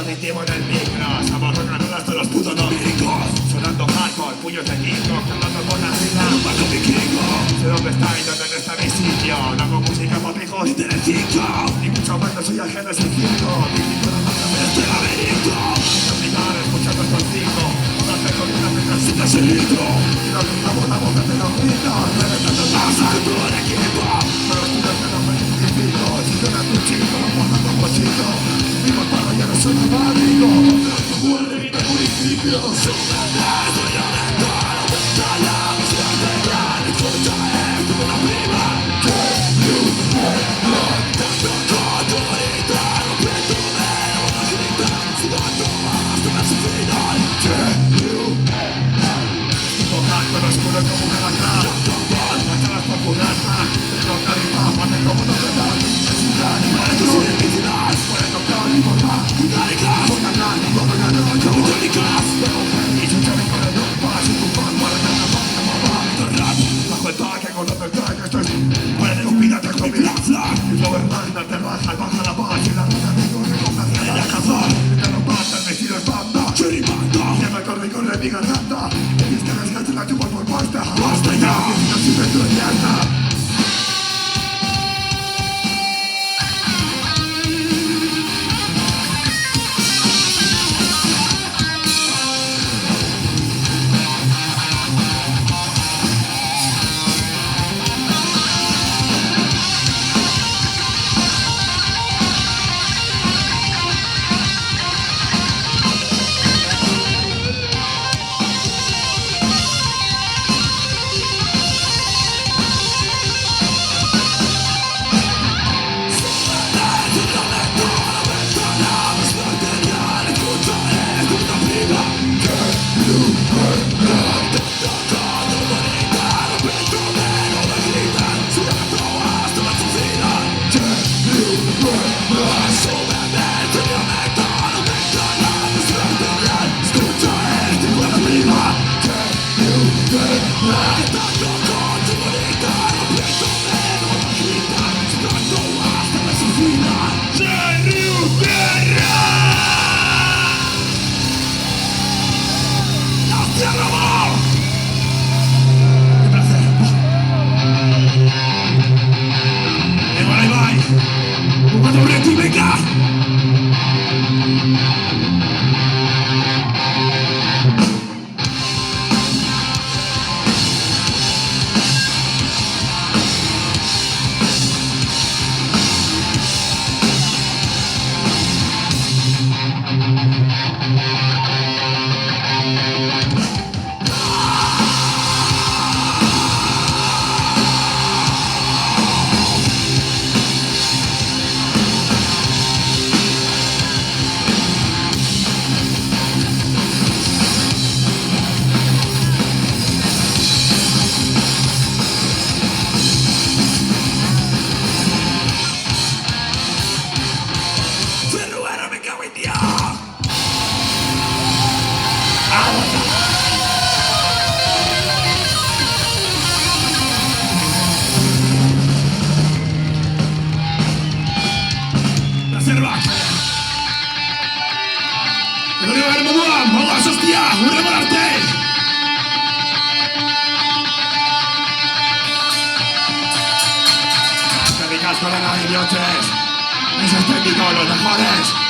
positivo en el micro. Somos rock'n'rollers todos los putos domingos. Sonando hardcore, puños de disco, cantando por la vida. Un barco vikingo. Sé dónde está y dónde no está mi sitio. No hago música por hijos ni telecinco. Ni mucho menos soy ajeno a ese circo. Distinto la mano de este laberinto. Capital escuchando estos cinco. No hace con una letra sin desilito. Y nos gritamos la voz de los gritos. Reventando el masa de todo el equipo. Pero los tiros que no me identifico. Si suena tu chico, guardando un pochito. Vivo para ya no soy un amigo. Muere mi municipio. Oscuro como un alacrán. Machalas por curarla. Tengo carisma, mate como no te dan. Es un gran animal, es un difícilas. Puede tocar y formar. Itálicas. Voy a ganar, y voy a ganar. Como itálicas. Tengo y yo te vengo de Europa. Soy tu fan, para que me va, me va. Rap, bajo el traje, con el traje. Esto es puede compilarte con mi flag. Mi flow es magna, te baja, baja la paz. Y la ruta de corre con la ciudad de cazar. Y te lo pasa, el vestido es banda. Chiribanda. Y me corre y corre mi garganta. La chupa por pasta. ¡Basta ya! No sirve tu mierda. Con la idiotes, es estético, los mejores.